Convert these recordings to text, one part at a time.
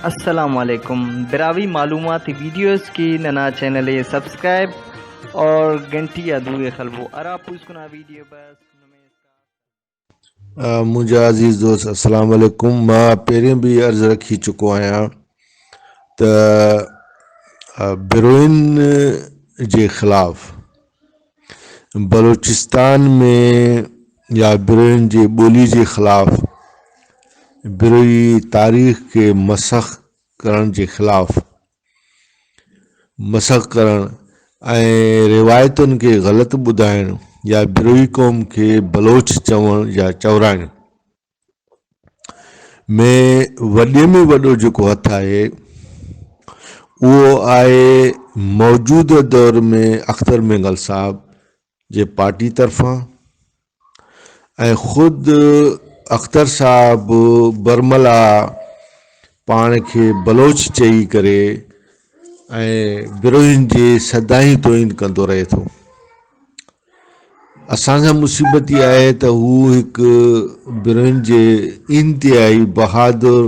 السلام علیکم براوی معلومات ویڈیوز کی ننا چینل سبسکرائب اور گھنٹی ادوئے خلبو ارا پوسکنا ویڈیو بس मुंहिंजा अज़ीज़ दोस्त अस्सलाम वालेकुम। मां पहिरें बि अर्ज़ु रखी चुको आहियां त बिरोइन जे ख़िलाफ़ बलोचिस्तान में या बिरोइन जे ॿोली जे ख़िलाफ़ बिरोई तारीख़ खे मसख़ करण जे ख़िलाफ़ मसख़ करण ऐं रिवायतुनि खे ग़लति ॿुधाइण या बिरोई क़ौम खे बलोच चवण या चवराइण में वॾो जेको हथु आहे उहो आहे मौजूदा दौर में अख्तर मेंगल साहब जे पार्टी तरफ़ां ऐं ख़ुदि अख्तर साहब बरमला पाण खे बलोच चई करे ऐं बिरोहिन जे सदाई तोइन कंदो रहे थो। असां सां मुसीबत इहा आहे त हू हिकु बिरोहिन जे इंतिहाई बहादुर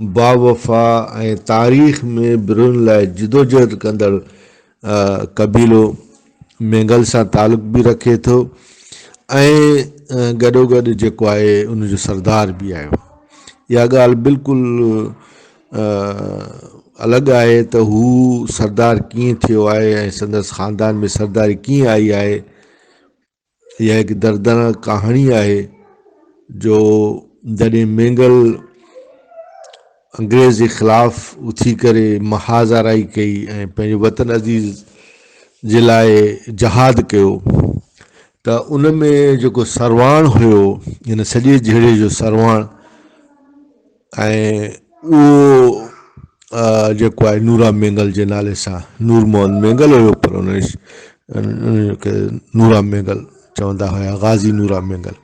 बावफ़ा ऐं तारीख़ में बिरोहिन लाइ जिदोजहद कंदड़ कबीलो मेंगल सां तालुक़ बि रखे थो ऐं गॾोगॾु जेको आहे उनजो सरदार बि आहे। इहा ॻाल्हि बिल्कुलु अलॻि आहे त हू सरदार कीअं थियो आहे ऐं संदसि ख़ानदान में सरदारी कीअं आई आहे। इहा हिकु दर्दनाक कहाणी आहे जो जॾहिं मेंगल अंग्रेज़ जे ख़िलाफ़ उथी करे महाज़ाराई कई ऐं पंहिंजे वतन अज़ीज़ जे लाइ जहाद कयो त उन में जेको सरवाण हुयो हिन सॼे जहिड़े जो सरवाण ऐं उहो जेको आहे नूरा मेंगल जे नाले सां नूर मोहन मेंगल हुयो पर उनखे नूरा मेंगल चवंदा हुया, गाज़ी नूरा मेंगल।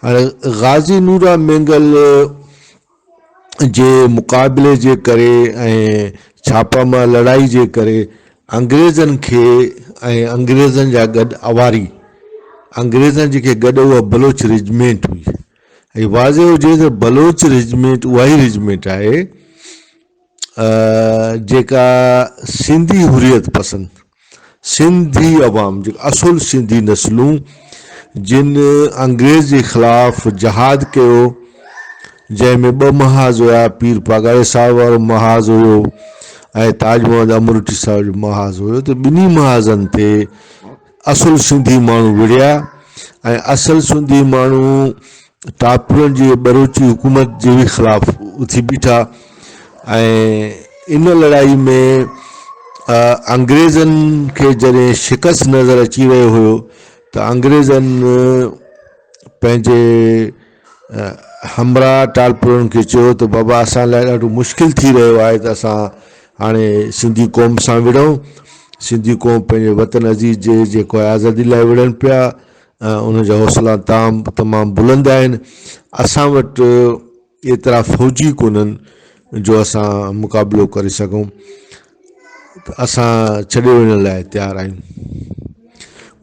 हाणे गाज़ी नूरा मेंगल जे मुक़ाबले जे करे ऐं छापामार लड़ाई जे करे अंग्रेज़नि खे ऐं अंग्रेज़नि जा गॾु अवारी अंग्रेज़नि जेके गॾु उहा बलोच रेजिमेंट हुई ऐं वाज़े हुजे त बलोच रेजिमेंट उहा ई रेजिमेंट आहे जेका सिंधी हुरियत पसंद सिंधी अवाम जेका असुल सिंधी नस्लूं जिन अंग्रेज़ जे ख़िलाफ़ जहाद कयो जंहिंमें ॿ महाज़ हुया, पीर पागाए साहब वारो महाज़ हुयो ऐं ताज मोहम्मद अमरुटी साहब जो महाज़ हुयो त ॿिन्ही महाज़नि ते असुल सिंधी माण्हू विढ़िया ऐं असल सिंधी माण्हू टापुरनि जी बरोची हुकूमत जे बि ख़िलाफ़ उथी बीठा ऐं इन लड़ाई में अंग्रेज़नि खे जॾहिं शिकस्त नज़र अची रहियो हुयो त अंग्रेज़नि पंहिंजे हमरा टालपुरनि खे चयो त बाबा असां लाइ ॾाढो मुश्किल थी रहियो आहे त असां हाणे सिंधी क़ौम सां विढ़ूं। सिंधी क़ौम पंहिंजे वतन अज़ीज़ जे जेको आहे आज़ादी लाइ विढ़नि पिया, उनजा हौसला तमामु बुलंद आहिनि। असां वटि एतिरा फ़ौजी कोन्हनि जो असां मुक़ाबिलो करे सघूं, असां छॾे वञण लाइ तयारु आहियूं।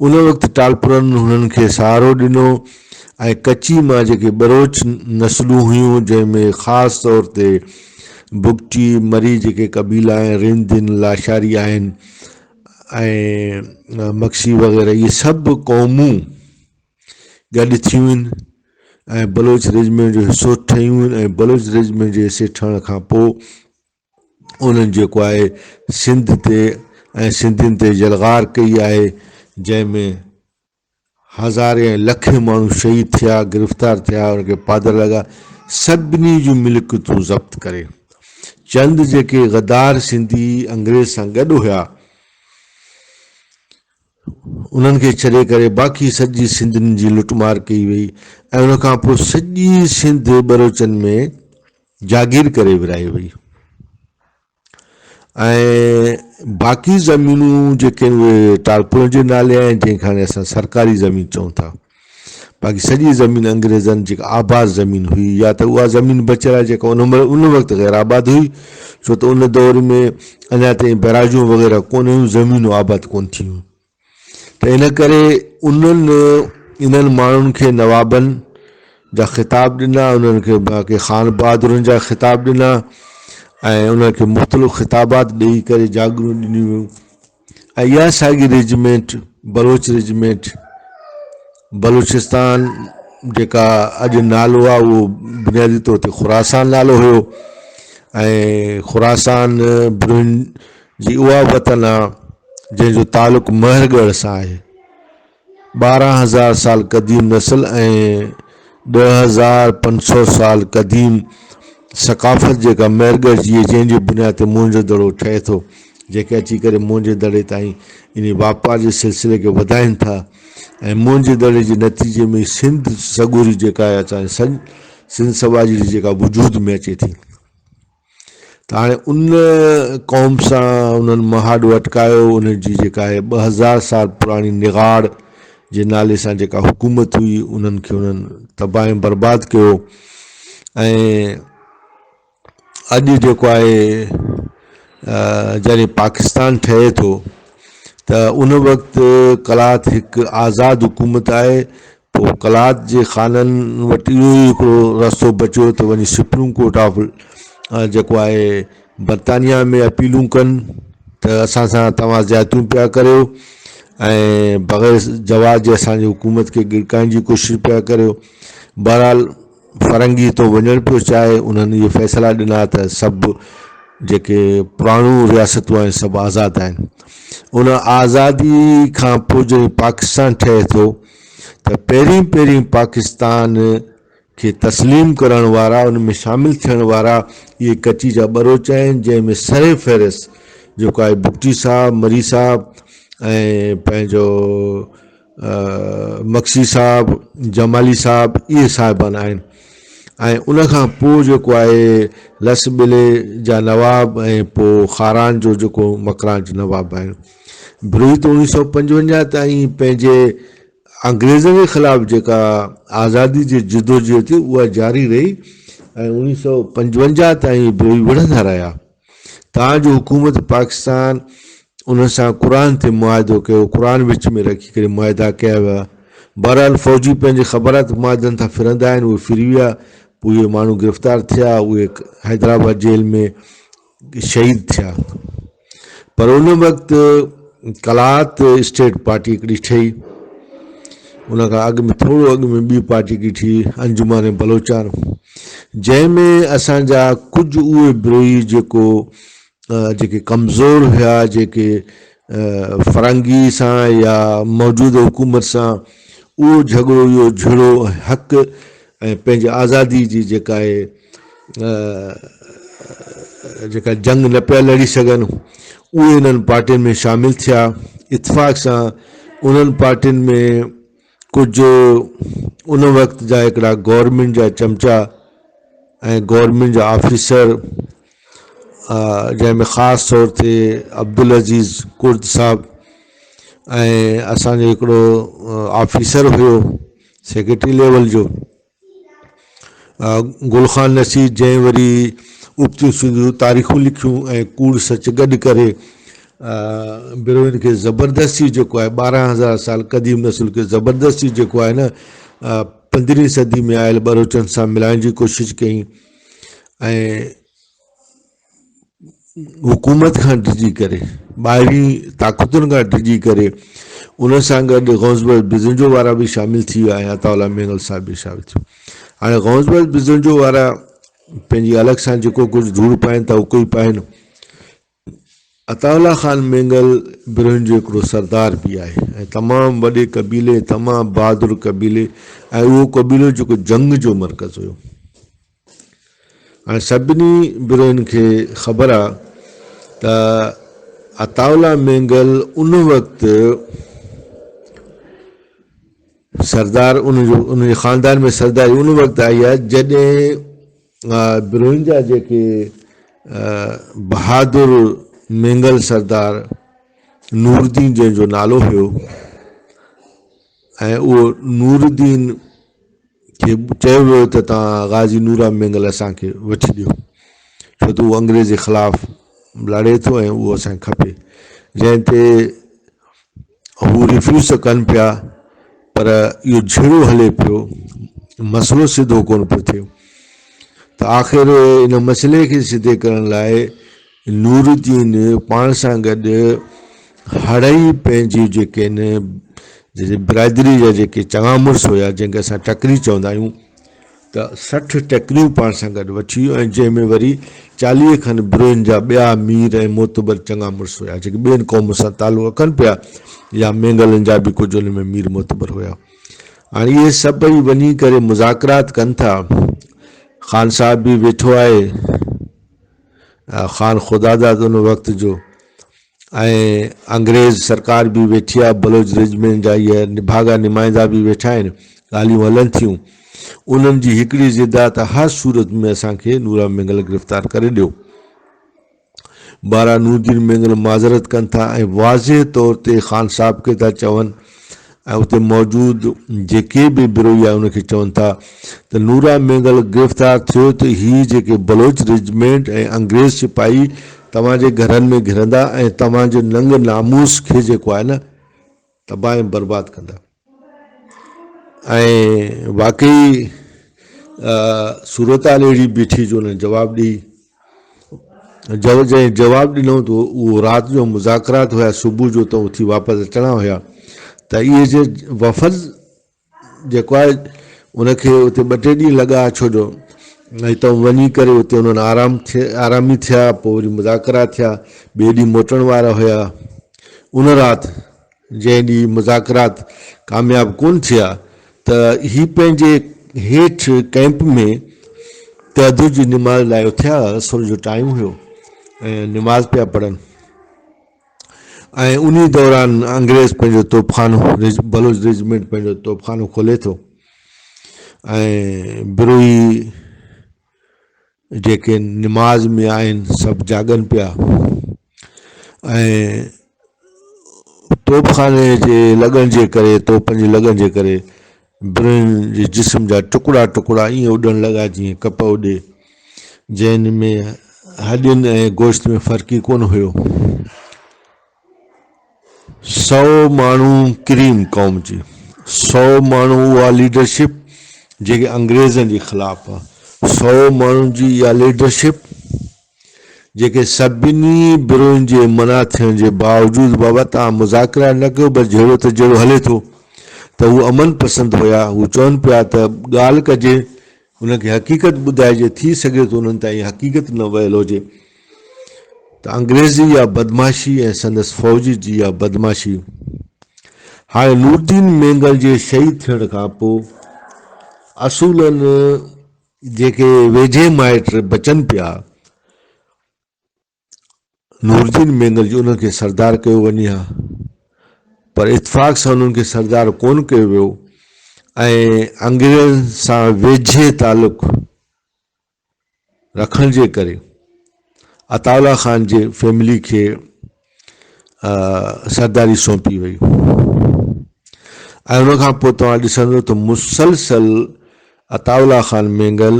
उन वक़्तु टालपुरनि हुननि खे सहारो ॾिनो ऐं कच्ची मां जेके बरोच नस्लूं हुयूं जंहिंमें ख़ासि तौर ते बुगटी मरी जेके कबीला आहिनि, रिंदिन लाशारी आहिनि ऐं मक्सी वग़ैरह इहे सभु क़ौमूं गॾु थियूं आहिनि ऐं बलोच रेजिमेंट जो हिसो ठहियूं आहिनि ऐं बलोच रेजिमेंट जे हिसे ठहण खां पोइ उन्हनि जेको आहे सिंध ते ऐं सिंधियुनि ते जलगार कई आहे जंहिंमें हज़ारे ऐं लखे माण्हू शहीद थिया, गिरफ़्तार थिया, उनखे पादर लॻा, सभिनी जूं मिल्कियतूं ज़ब्त करे। चंद जेके गद्दार सिंधी अंग्रेज़ सां गॾु हुया उन्हनि खे छॾे करे बाक़ी सॼी सिंधियुनि जी लुटमार कई वई ऐं उनखां पोइ सॼी सिंध बलोचनि में जागीर करे विराई वई ऐं बाक़ी ज़मीनूं जेके उहे टालपुरनि जे नाले आहिनि जंहिंखे हाणे असां सरकारी ज़मीन चऊं था। बाक़ी सॼी ज़मीन अंग्रेज़नि जेका आबाद ज़मीन हुई या त उहा ज़मीन बचियल आहे जेका उन वक़्तु ग़ैर आबाद हुई छो त उन दौर में अञा ताईं बैराजूं वग़ैरह कोन हुयूं, ज़मीनूं आबाद कोन थियूं त इन करे इन्हनि माण्हुनि खे नवाबनि जा ख़िताब ॾिना, उन्हनि खे बाक़ी ख़ान बहादुरनि जा ख़िताब ॾिना ऐं उनखे मुख़्तलिफ़ ख़िताबात ॾेई करे जागरूं ॾिनियूं वियूं। ऐं इहा साॻी रेजिमेंट बलोच रेजिमेंट बलूचिस्तान जेका अॼु नालो आहे उहो बुनियादी तौर ते खुरासान नालो हुयो। ऐं खुरासान बिरुनि जी उहा वतन आहे जंहिंजो तालुक़ु महरगढ़ सां आहे। 12,000 साल क़दीम नस्ल ऐं 10,500 साल क़दीम सकाफ़त जेका महरगढ़ जी आहे, जंहिंजी बुनियाद ते मोहनजो दड़ो ठहे थो, जेके अची करे मोहनजे दड़े ताईं इन वापार जे सिलसिले खे वधाइनि था। ऐं मोहनजे दड़े जे नतीजे में सिंध सगूरी जेका आहे असांजे सिंध सवाजी जेका वजूद में अचे थी। त हाणे उन क़ौम सां उन्हनि महाॾो अटकायो। उनजी जेका आहे 2000 साल पुराणी निगाड़ जे नाले सां जेका हुकूमत हुई उन्हनि खे उन्हनि तबाह ऐं बर्बाद कयो। ऐं अॼु जेको आहे जॾहिं पाकिस्तान ठहे थो त उन वक़्तु कलात हिकु आज़ादु हुकूमत आहे। पोइ कलात जे ख़ाननि वटि इहो ई हिकिड़ो रस्तो बचियो त वञी सुप्रीम कोर्ट ऑफ जेको आहे बरतानिया में अपीलूं कनि त असां सां तव्हां ज़्यादतियूं पिया करियो ऐं बग़ैर जवाब जे असांजी हुकूमत खे गिरकाइण जी कोशिशि पिया करियो। बहरहाल फरंगी तो वञणु पियो चाहे। उन्हनि इहे फ़ैसिला ॾिना त सभु जेके पुराणियूं रियासतूं आहिनि सभु आज़ादु आहिनि। उन आज़ादी खां पोइ जॾहिं पाकिस्तान ठहे थो त पहिरीं पाकिस्तान खे तस्लीम करण वारा, उन में शामिलु थियण वारा इहे कची जा बलोच आहिनि, जंहिंमें सरे फ़हरिस्त जेको आहे बुगटी साहब, मरी साहब ऐं पंहिंजो मक्सी साहब, जमाली साहब, इहे साहिबान आहिनि। ऐं उनखां पोइ जेको आहे लसबिले जा नवाब ऐं पोइ खारान जो जेको मकरान जो नवाब आहिनि। बिरोही त 1955 ताईं पंहिंजे अंग्रेज़नि जे ख़िलाफ़ु जेका आज़ादी जी जिदोजहद थी उहा जारी रही ऐं 1955 ताईं बिरोही विढ़ंदा रहिया। तव्हांजो हुकूमत पाकिस्तान उन सां क़ुर ते मुआदो कयो, क़ुर विच में रखी करे मुआदा कया विया। बहरहाल फ़ौजी पंहिंजे ख़बरात मुआदनि तां फिरंदा आहिनि, उहे फिरी विया। पोइ इहे माण्हू गिरफ़्तार थिया, उहे हैदराबाद जेल में शहीद थिया। पर उन वक़्तु कलात स्टेट पार्टी हिकिड़ी ठही। उन खां अॻु में थोरो अॻु में ॿी पार्टी हिकिड़ी ठही, अंजुमान बलोचान, जंहिंमें असांजा कुझु उहे बिरोही जेके कमज़ोर हुया, जेके फरंगी सां या मौजूदा हुकूमत सां उहो झगड़ो इहो झिड़ो हक़ ऐं पंहिंजे आज़ादी जी जेका आहे जेका जंग न पिया लड़ी सघनि, उहे इन्हनि पार्टियुनि में शामिलु थिया। इतफ़ाक़ सां उन्हनि पार्टियुनि में कुझु उन वक़्त जा हिकिड़ा गवर्नमेंट जा चमचा ऐं गवर्नमेंट जा ऑफिसर, जंहिंमें ख़ासि तौर ते अब्दुल अज़ीज़ कुर्द साहब ऐं असांजो हिकिड़ो ऑफिसर हुयो सेक्रेटरी लेवल जो गुलखान नसीर, जंहिं वरी उबतियूं सिंधियूं तारीख़ूं लिखियूं ऐं कूड़ सच गॾु करे बिरोहिन खे ज़बरदस्ती जेको आहे 12,000 साल क़दीम नस्ल खे ज़बरदस्ती जेको आहे न 15वीं सदी में आयल बलोचनि सां मिलाइण जी कोशिशि कई ऐं हुकूमत खां डिॼी करे, ॿाहिरीं ताक़तुनि खां डिॼी करे उन सां गॾु गौज़बल बिज़ंजो वारा बि शामिलु थी विया ऐं अताउल्ला मेंगल साहिब बि शामिलु थियो। हाणे गौज़बल बिज़ंजो वारा पंहिंजी अलॻि सां जेको कुझु धूड़ पाइनि था उहो ई पाइनि। अताउल्ला ख़ान मेंगल बिरोहिन जो हिकिड़ो सरदार बि आहे ऐं तमामु वॾे क़बीले, तमामु बहादुर क़बीले, ऐं उहो क़बीलो जेको जंग जो मर्कज़ हुयो। हाणे सभिनी बिरोहिन खे ख़बर आहे त अताउल्ला मेंगल उन वक़्तु सरदार उनजे ख़ानदान में सरदारी उन वक़्तु आई आहे जॾहिं बिरोहिन जा जेके बहादुर मेंगल सरदार नूरुद्दीन जंहिंजो नालो हुयो, ऐं उहो नूरुद्दीन खे चयो वियो त तव्हां गाज़ी नूरा मेंगल असांखे वठी ॾियो, छो त उहो अंग्रेज़ जे ख़िलाफ़ु लड़े थो ऐं उहो असांखे खपे। जंहिं ते हू रिफ्यूज़ कनि पिया, पर इहो झिड़ो हले पियो, मसइलो सिधो कोन पियो थिए। त त आख़िर इन मसइले खे सिधे करण लाइ नूरुद्दीन पाण सां गॾु हड़ई पंहिंजी जेके आहिनि बिरादरी जा जेके चङा मुड़ुस हुया जंहिंखे असां टकरी चवंदा आहियूं, त 60 टकरियूं पाण सां गॾु वठी वियो, ऐं जंहिंमें वरी 40 खनि बिरोइन जा ॿिया मीर ऐं मोतबर चङा मुड़ुस हुया जेके ॿियनि क़ौम सां तालुक़ रखनि पिया, या मेंगलनि जा बि कुझु उन में मीर मोतबर हुया। हाणे इहे सभई वञी करे मुज़ाकरात कनि था। ख़ान साहब बि वेठो आहे, ख़ान ख़ुदादाद उन वक़्त जो, ऐं अंग्रेज़ सरकार बि वेठी आहे, बलोच रेजिमेंट जा इहे निभागा नुमाइंदा बि वेठा आहिनि, ॻाल्हियूं हलनि थियूं। उन्हनि जी हिकिड़ी ज़िद आहे त हर सूरत में असांखे नूरा मेंगल गिरफ़्तार करे ॾियो। बारा नूरुद्दीन मेंगल माज़रत कनि था ऐं वाज़े तौर ते ख़ान साहब खे था चवनि ऐं उते मौजूदु जेके बि बिरोई आहे उनखे चवनि था त नूरा मेंगल गिरफ़्तार थियो त हीअ जेके बलोच रेजिमेंट ऐं अंग्रेज़ सिपाही तव्हांजे घरनि में घिरंदा ऐं तव्हांजे नंग नामूस खे जेको आहे न तबाह ऐं बर्बादु कंदा। ऐं वाकई सूरत हाल अहिड़ी बीठी जो हुन जवाबु ॾेई जंहिं जवाबु ॾिनो त उहो राति जो मुज़ाकरात हुया, सुबुह जो त उथी वापसि अचणा हुया। त इहे जे वफ़द जेको आहे उनखे उते 2-3 ॾींहं लॻा, छो जो हितां वञी करे उते उन्हनि आरामी थिया, पोइ वरी मुज़ाकरा थिया, ॿिए ॾींहुं मोटण वारा हुया। उन राति जंहिं ॾींहुं मुज़ाकरात कामयाबु कोन थिया त ही पंहिंजे हेठि कैंप में तहजुद जी निमाज़ लाइ उथिया। असुर जो टाइम हुयो ऐं निमाज़ पिया पढ़नि, ऐं उन दौरान अंग्रेज़ पंहिंजो तोपखानो, बलोच रेजिमेंट पंहिंजो तोपखानो खोले थो, ऐं बिरोई जेके निमाज़ में आहिनि सभु जागनि पिया, ऐं तोपखाने जे लॻण जे करे, तोपनि जी लॻण जे करे बिरोइन जे जिस्म जा टुकड़ा टुकड़ा ईअं उॾण लॻा जीअं कप उॾे, जंहिं में हॾियुनि ऐं गोश्त में फ़र्क़ु ई कोन हुयो। 100 माण्हू क्रीम क़ौम जी, 100 माण्हू उहा लीडरशिप जेके अंग्रेज़नि जे ख़िलाफ़ु आहे, 100 माण्हुनि जी इहा लीडरशिप जेके सभिनी बिरोइन जे मना थियण जे बावजूदि बाबा तव्हां मुज़ाकरा न कयो, बसि जहिड़ो त जहिड़ो हले थो, त हू अमन पसंदि हुया। हू चवनि पिया त ॻाल्हि कजे, उनखे हक़ीक़त ॿुधाइजे, थी सघे थो उन्हनि ताईं हक़ीक़त न वियल हुजे। त अंग्रेज़ी या बदमाशी ऐं संदसि फ़ौजी जी इहा बदमाशी। हाणे नूरुद्दीन मेंगल जे शहीद थियण खां पोइ असूलनि जेके वेझे माइट बचनि पिया नूरुद्दीन मेंगल जी, उन्हनि खे सरदार कयो वञे हा, पर इतफ़ाक़ सां उन्हनि खे सरदार कोन कयो वियो, ऐं अंग्रेज़नि सां वेझे तालुक़ रखण जे करे अताउल्ला ख़ान जे फैमिली खे सरदारी सौंपी वई। ऐं उनखां पोइ तव्हां ॾिसंदो त मुसलसल अताउल्ला ख़ान मेंगल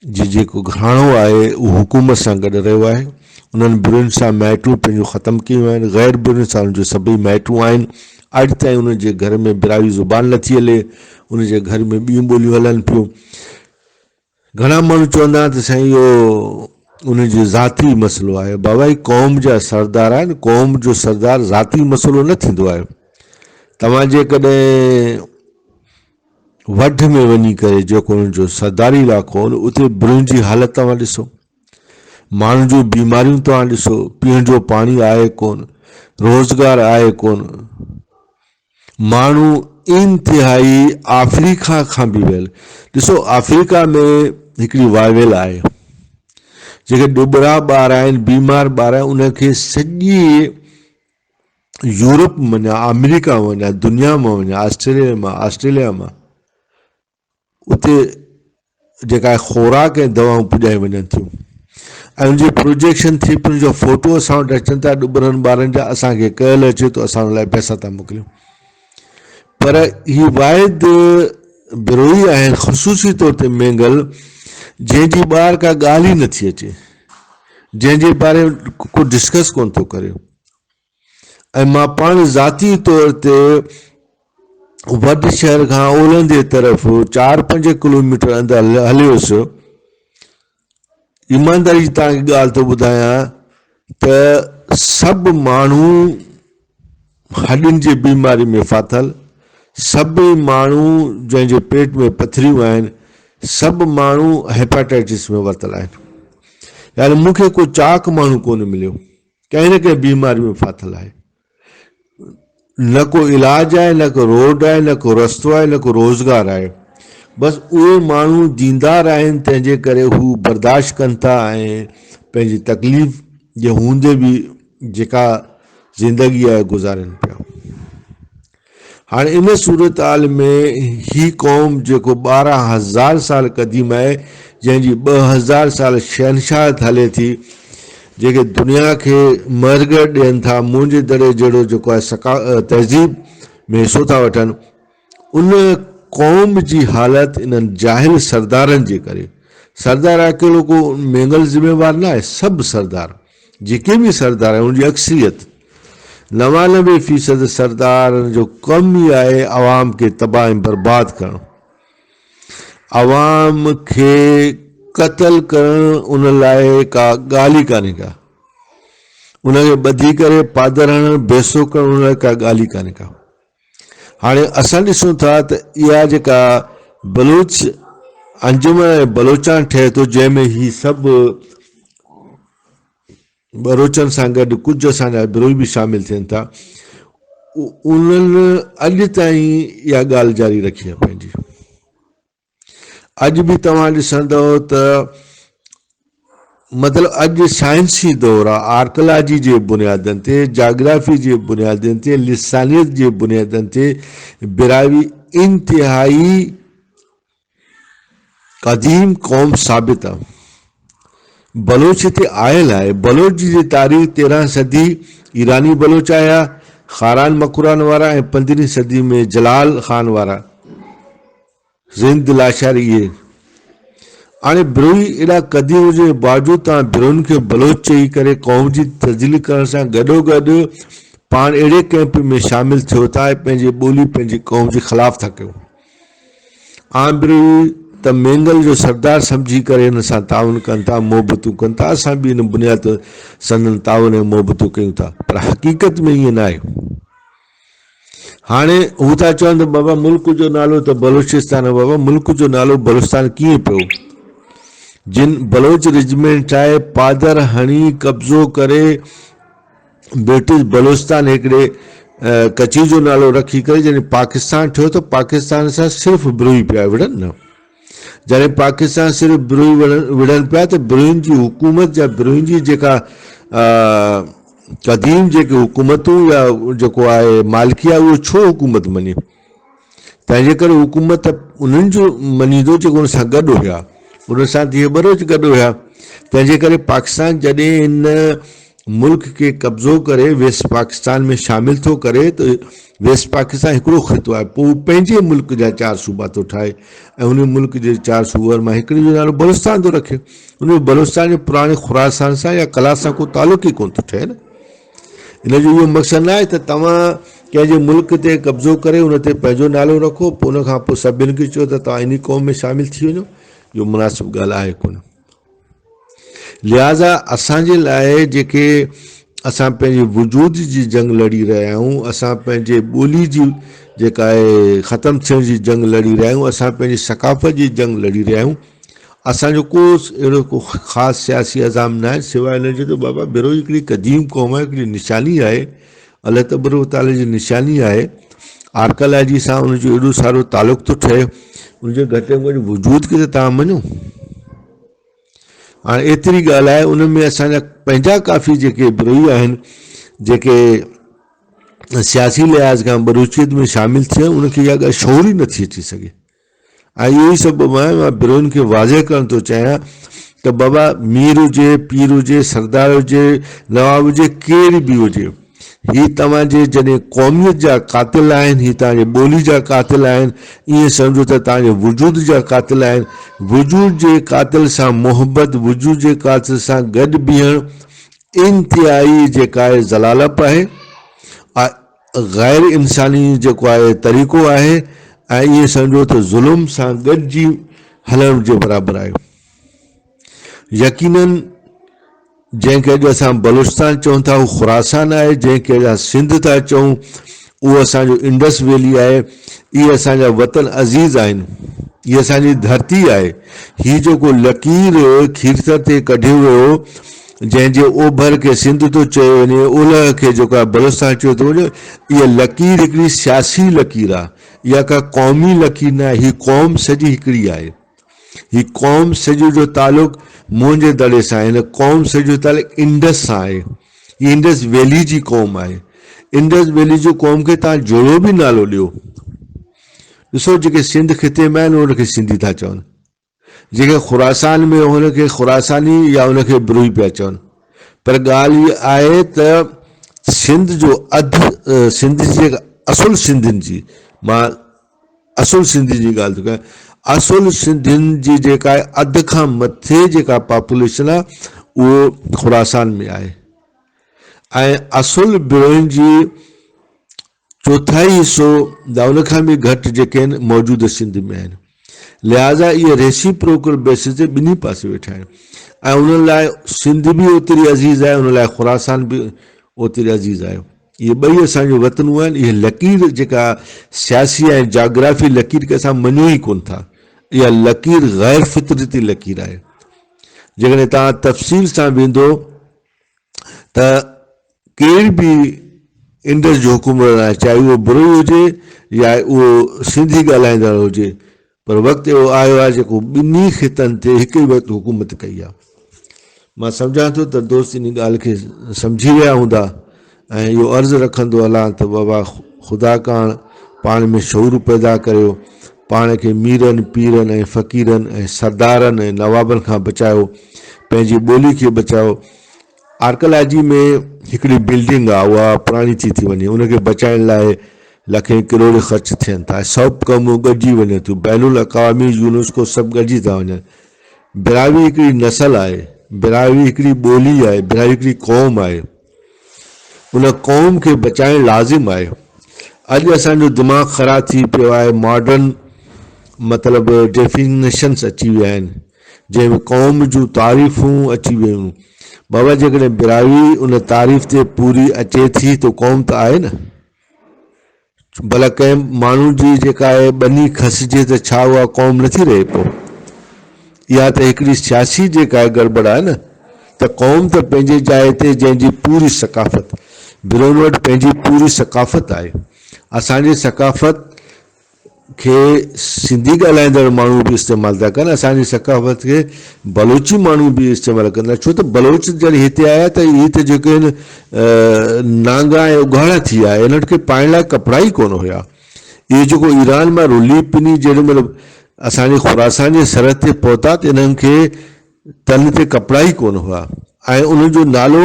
जी जेको घराणो आहे उहो हुकूमत सां गॾु रहियो आहे। उन्हनि बिरुनि सां माइटूं पंहिंजूं ख़तमु कयूं आहिनि, ग़ैर बिरुनि सां उन्हनि जो सभई माइटूं आहिनि। अॼु ताईं उनजे घर में बिरावी ज़ुबान नथी हले, उनजे घर में ॿियूं ॿोलियूं हलनि पियूं। घणा माण्हू चवंदा त साईं इहो उनजो ज़ाती मसइलो आहे। बाबा ही क़ौम जा सरदार आहिनि, क़ौम जो सरदार ज़ाती मसइलो न थींदो आहे। तव्हां जेकॾहिं वढ में वञी करे जेको उनजो सरदारी इलाइक़ो उते बिरुनि जी हालत तव्हां ॾिसो, माण्हुनि जूं बीमारियूं तव्हां ॾिसो, पीअण जो पाणी आहे कोन, रोज़गार आहे कोन, माण्हू इंतिहाई अफ्रीका खां बि वियल। ॾिसो अफ्रीका में हिकिड़ी वायवेल आहे, जेके ॾुबरा ॿार आहिनि, बीमार ॿार आहिनि, उनखे सॼी यूरोप वञा, अमेरिका वञा, दुनिया मां वञा, ऑस्ट्रेलिया मां उते जेका ख़ुराक ऐं दवाऊं पुॼाए वञनि थियूं, ऐं उनजी प्रोजेक्शन थी पियो, जो फोटो असां वटि अचनि था ॾुबरनि ॿारनि जा, असांखे कयल अचे थो, असां उन लाइ पैसा था मोकिलियूं। पर ही वाहिद बिरोई आहिनि, ख़ुसूसी तौर ते मेंगल, जंहिंजी ॿार का ॻाल्हि ई नथी अचे, जंहिंजे बारे में को डिस्कस कोन थो करे। ऐं मां पाण ज़ाती तौर ते वॾे शहर खां ओलहंदे तरफ़ 4-5 किलोमीटर अंदरि हलियोसि, ईमानदारी जी तव्हांखे ॻाल्हि थो ॿुधायां त सभु माण्हू हॾियुनि जी बीमारी में फाथल, सभई माण्हू जंहिंजे पेट में पथरियूं आहिनि, सभु माण्हू हेपेटाइटिस में वरितल आहिनि। यानी मूंखे को चाक माण्हू कोन मिलियो, कंहिं न कंहिं बीमारी में फाथल आहे। न को इलाज आहे, न को रोड आहे, न को रस्तो आहे, न को रोज़गार आहे। बसि उहे माण्हू दीनदार आहिनि, तंहिंजे करे हू बर्दाश्त कनि था ऐं पंहिंजी तकलीफ़ जे हूंदे बि जेका ज़िंदगी आहे गुज़ारनि पिया। हाणे इन सूरत हाल में ही क़ौम जेको 12,000 साल क़दीम आहे, जंहिंजी 2000 साल शहनशाहत हले थी, जेके दुनिया खे मरगड़ ॾियनि था, मुंहिंजे दड़े जहिड़ो जेको आहे तहज़ीब में हिसो था वठनि, उन क़ौम जी हालत इन्हनि जाहिल सरदारनि जे करे। सरदार अकेलो को मेंगल ज़िम्मेवार न आहे, सभु सरदार जेके बि सरदार आहिनि उनजी अक्सरियत 99% सरदारनि जो कमु ई आहे अवाम खे तबाह ऐं बर्बाद करणु, अवाम खे क़तल करणु। उन लाइ का ॻाल्हि ई कान्हे का, उनखे ॿधी करे पादर हणणु, बेसो करणु, उन लाइ का ॻाल्हि ई कान्हे का। हाणे असां ॾिसूं था त इहा जेका बलूच अंजुमन ऐं बलोचान ठहे थो, जंहिंमें ही सभु बलोचनि सां गॾु कुझु असांजा विरोधी बि शामिल थियनि था, उन्हनि अॼु ताईं इहा ॻाल्हि जारी रखी आहे पंहिंजी। अॼु बि तव्हां ॾिसंदव त मतिलबु अॼु साइंसी दौरु आहे, आर्कोलॉजी जे बुनियादनि ते, जाग्राफी जे बुनियादनि ते, लिसानियत जे बुनियादनि ते बिरावी इंतिहाई क़दीम क़ौम साबित आहे। बलोच हिते आयल आहे। बलोच जी तारीख़ 13 सदी ईरानी बलोच आया, खारान मकुरान वारा, ऐं 15वीं सदी में जलाल खान वारा, ज़िंद लाशारी। इहे हाणे बिरोही एॾा क़दीम हुजे बावजूदि तव्हां बिरोहिनि खे बलोच चई करे क़ौम जी तब्दीली करण सां गॾोगॾु पाण अहिड़े कैंप में शामिल थियो था ऐं पंहिंजी ॿोली पंहिंजी क़ौम जे ख़िलाफ़ था कयूं। आम बिरोही त मेंगल जो सरदार सम्झी करे हिन सां ताउन कनि था, मोहबतूं कनि था। असां बि हिन बुनियाद ते संदन ताउन ऐं मोहबतूं कयूं था, पर हक़ीक़त में ईअं न आहे। हाणे हू था चवनि त बाबा मुल्क जो नालो त बलोचिस्तान, बाबा मुल्क जो नालो बलोचिस्तान कीअं पियो? जिन बलोच रेजिमेंट ठाहे, पादर हणी, कब्ज़ो करे ब्रिटिश बलोचिस्तान हिकिड़े कची जो नालो रखी करे जॾहिं पाकिस्तान ठहियो त पाकिस्तान सां सिर्फ़ु बिरोही पिया विढ़नि न। जॾहिं पाकिस्तान सिर्फ़ु बिरोही विढ़नि पिया त बिरोहियुनि जी हुकूमत या बिरोहियुनि जी जेका क़दीम जेके हुकूमतूं या जेको आहे मालिकी आहे, उहो छो हुकूमत मञे? तंहिंजे करे हुकूमत उन्हनि जो मञीदो जेको उन सां गॾु हुया, उन सां तीअं बरोच गॾु हुया। तंहिंजे करे पाकिस्तान जॾहिं हिन मुल्क के कब्ज़ो करे वेस्ट पाकिस्तान में शामिल थो करे त वेस्ट पाकिस्तान हिकिड़ो ख़ितो आहे, पोइ पंहिंजे मुल्क जा 4 सूबा थो ठाहे ऐं उन मुल्क जे 4 सूबनि मां हिकिड़े जो नालो बलोचिस्तान थो रखे। उन बलोचिस्तान जे पुराणे खुरासान सां या कला सां को तालुक़ु ई कोन थो ठहे न। इन जो इहो मक़सदु न आहे त तव्हां कंहिंजे मुल्क ते कब्ज़ो करे उन ते पंहिंजो नालो रखो, पोइ उन खां पोइ सभिनि खे चयो त तव्हां इन क़ौम में शामिल थी वञो। इहो मुनासिबु ॻाल्हि आहे कोन। लिहाज़ा असांजे लाइ जेके असां पंहिंजे वजूद जी जंग लड़ी रहिया आहियूं, असां पंहिंजे ॿोली जी जेका आहे ख़तमु थियण जी जंग लड़ी रहिया आहियूं, असां पंहिंजी सकाफ़त जी जंग लड़ी रहिया आहियूं। असांजो को अहिड़ो को ख़ासि सियासी अज़ाम न आहे सवाइ हिन जो त बाबा बिरोही हिकिड़ी क़दीम क़ौम आहे, हिकिड़ी निशानी आहे, अलाह तबारक ताला जी निशानी आहे। आर्कोलॉजी सां उनजो एॾो सारो तालुक़ु थो ठहे, उनजे घटि में घटि वजूद खे त तव्हां मञो। हाणे एतिरी ॻाल्हि आहे, उन में असांजा पंहिंजा काफ़ी जेके बिरोही आहिनि, जेके सियासी लिहाज़ खां बलूचियत में शामिल थिया, उनखे इहा ॻाल्हि शौर ई नथी अची सघे। ऐं इहो ई सबबु आहे मां बिरोहियुनि खे वाज़े करणु थो चाहियां त बाबा मीर हुजे, पीर हुजे, सरदार हुजे, नवाब हुजे, केरु बि हुजे, ही तव्हांजे जॾहिं क़ौमियत जा क़ातिल आहिनि, ही तव्हांजे ॿोली जा क़ातिल आहिनि, ईअं सम्झो त तव्हांजे वजूद जा क़ातिल आहिनि। वजूद जे क़ातिल सां मोहबत, वजूद जे क़ातिल सां गॾु बीहणु इंतिहाई जेका आहे ज़लालत आहे, ग़ैर इंसानी जेको आहे तरीक़ो आहे, ऐं ईअं सम्झो त ज़ुल्म सां गॾिजी हलण जे बराबरि आहे। यकीनन जंहिंखे अॼु असां बलूचिस्तान चऊं था उहो खुरासान आहे, जंहिंखे अॼु असां सिंध था चऊं उहो असांजो इंडस वैली आहे। इहे असांजा वतन अज़ीज़ आहिनि, इहा असांजी धरती आहे। हीउ जेको लकीर खीरथर ते कढियो वियो, जंहिंजे ओभर खे सिंध थो चयो वञे, ओलह खे जेको आहे बलूचिस्तान चयो थो वञे, इहा लकीर हिकिड़ी सियासी लकीर आहे, इहा का क़ौमी लकीर न आहे। हीअ क़ौम सॼी हिकिड़ी आहे, ही क़ौम सॼो जो तालुक़ मुंहिंजे दड़े सां आहे, हिन क़ौम सॼो तालुक़ इंडस सां आहे। हीअ इंडस वैली जी क़ौम आहे। इंडस वैली जी क़ौम खे तव्हां जहिड़ो बि नालो ॾियो, ॾिसो जेके सिंध ख़िते में आहिनि उनखे सिंधी था चवनि, जेके खुरासान में हुनखे खुरासानी या उनखे ब्रुई पिया चवनि। पर ॻाल्हि इहा आहे त सिंध जो अधु सिंध जी असुल सिंधियुनि जी, मां असुल सिंधी जी ॻाल्हि थो कयां, असुल सिंधियुनि जी जेका आहे अधु खां मथे जेका पॉपुलेशन आहे उहो खुरासान में आहे, ऐं असुल ब्रुइन जी चौथाई हिसो या उनखां बि घटि जेके आहिनि मौजूदु सिंध में आहिनि। लिहाज़ा इहे रेसिप्रोकल बेसिस ते ॿिन्ही पासे वेठा आहिनि, ऐं उन्हनि लाइ सिंध बि ओतिरी अज़ीज़ आहे, उन लाइ खुरासान बि ओतिरी अज़ीज़ आहे। इहे ॿई असांजो वतनूं आहिनि। इहे लकीर जेका सियासी ऐं जाग्राफी लकीर खे असां मञूं ई कोन था, इहा लकीर ग़ैर फितरती लकीर आहे। जेकॾहिं तव्हां तफ़सील सां वेंदो त केर बि इंडस जो हुकुमरान आहे, चाहे उहो ब्रुई हुजे या उहो सिंधी ॻाल्हाईंदड़ हुजे, पर वक़्तु अहिड़ो आयो आहे जेको ॿिन्ही ख़ितनि ते हिकु ई वक़्तु हुकूमत कई आहे। मां सम्झां थो त दोस्त इन ॻाल्हि खे सम्झी विया हूंदा ऐं इहो अर्ज़ु रखंदो हलां त बाबा ख़ुदा काण पाण में शऊर पैदा करियो, पाण खे मीरनि पीरनि ऐं फ़क़ीरनि ऐं सरदारनि ऐं नवाबनि खां बचायो, पंहिंजी ॿोली खे बचायो। आर्कलाजी में हिकिड़ी बिल्डिंग आहे, उहा पुराणी थी वञे, उनखे बचाइण लाइ लखें करोड़ ख़र्च थियनि था, सभु कमु गॾिजी वञे थियूं, बैनुल अक़वामी यूनेस्को सभु गॾिजी था वञनि। बिरावी हिकिड़ी नस्ल आहे, बिरावी हिकिड़ी ॿोली आहे, बिरावी हिकिड़ी क़ौम आहे, उन क़ौम खे बचाइण लाज़िम आहे। अॼु असांजो दिमाग़ ख़राब थी पियो आहे, मॉडर्न मतिलबु डेफिनेशन्स अची विया आहिनि, जंहिंमें क़ौम जूं तारीफ़ूं अची वियूं। बाबा जेकॾहिं बिरावी उन तारीफ़ ते पूरी अचे थी त क़ौम त आहे न। भला कंहिं माण्हू जी जेका आहे ॿनी खसिजे त छा उहा क़ौम नथी रहे पोइ? इहा त हिकिड़ी सियासी जेका आहे गड़बड़ आहे न, त क़ौम त पंहिंजे जाइ ते जंहिंजी पूरी सकाफ़त, बिरोन वटि पंहिंजी पूरी सकाफ़त आहे। असांजी सकाफ़त खे सिंधी ॻाल्हाईंदड़ माण्हू बि इस्तेमालु था कनि, असांजी सकाफ़त खे बलोची माण्हू बि इस्तेमालु कंदा, छो त बलोच जॾहिं हिते आया त इहे त जेके आहिनि नांगा ऐं उघाड़ा थी विया, इन्हनि खे पाइण लाइ कपिड़ा ई कोन हुया। इहे जेको ईरान मां रुली पिनी जेॾी महिल असांजे खुरासान जे सरहद ते पहुता त इन्हनि खे तन ते कपिड़ा ई कोन हुआ, ऐं उन्हनि जो नालो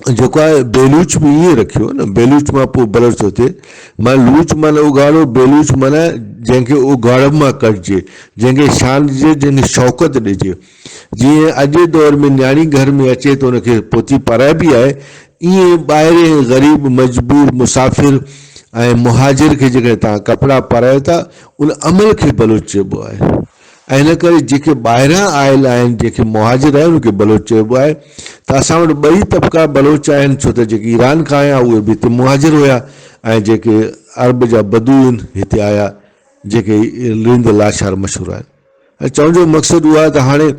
जेको आहे बेलूच बि ईअं रखियो न, बेलूच मां पोइ बलोच थो थिए। मां लूच माना उघाड़ो, बेलूच माना जंहिंखे उघाड़ब मां कढिजे, जंहिंखे शान ॾिजे, जंहिंखे शौक़त ॾिजे। जीअं अॼु जे दौर में न्याणी घर में अचे त उनखे पोती पाराइबी आहे, ईअं ॿाहिरि ग़रीब मजबूर मुसाफ़िर ऐं मुहाजिर खे जेकॾहिं तव्हां कपिड़ा पारायो था, उन अमल खे बलोच चइबो आहे। ऐं हिन करे जेके ॿाहिरां आयल आहिनि, जेके मुहाजिर आहिनि, उनखे बलोच चइबो आहे। त असां वटि ॿई तबिका बलोच आहिनि, छो त जेके ईरान खां आया उहे बि हिते मुहाजिर हुया, ऐं जेके अरब जा बदू आहिनि हिते आया, जेके लिंद लाशार मशहूरु आहिनि। ऐं चवण जो मक़सदु उहो आहे त हाणे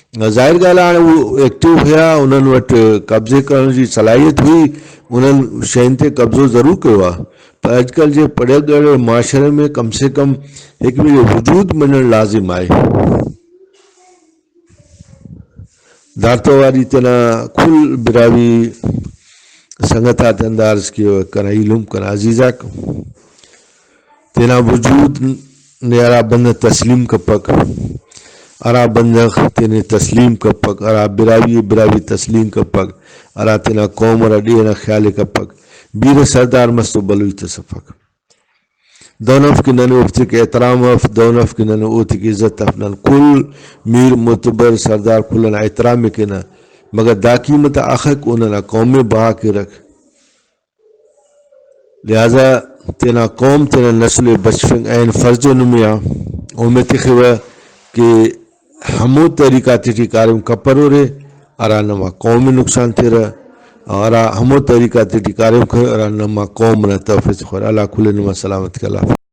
ज़ाहिर ॻाल्हि आहे, हाणे उहे एक्टिव हुया, उन्हनि वटि कब्ज़े करण जी सलाहियत हुई, उन्हनि शयुनि ते कब्ज़ो ज़रूरु कयो आहे, पर अॼुकल्ह जे पढ़ियल ॻढ़ियल मुआशरे में कम से कम हिकु ॿिए जो वजूद मञणु लाज़िम आहे। दार्तोवारी तना कुल बिरावी संगतात अंदाज किया करा इलम करा अजीजा तेना वजूद ने अरा बंद तस्लीम कपक अरा बंद तेने तस्लीम कपक अरा बिरावी बिरावी तस्लीम कपक अरा तेना कौम अरा डेना ख्याल कपक बीर सरदार मस्तो बलुई तसफक दौनफ की नन उफ्त के एहतराम अफ दौनफ की नन ओत की इज्जत अफनन कुल मीर मुतबर सरदार खुलन एहतराम के न मगर दाकीमत आखिर को ना कौम में बहा के रख। लिहाजा तेना कौम तेना नस्ल बचफिंग एन फर्जन में उम्मीद खिवा कि हमू तरीक़ा तिटी कारम कपरो रे अरा नमा कौमी नुकसान थे रहा अरा हमो तरीक़ा तिटी कारम खे अरा नमा कौम न तफिस खोर अला खुले नमा सलामत कला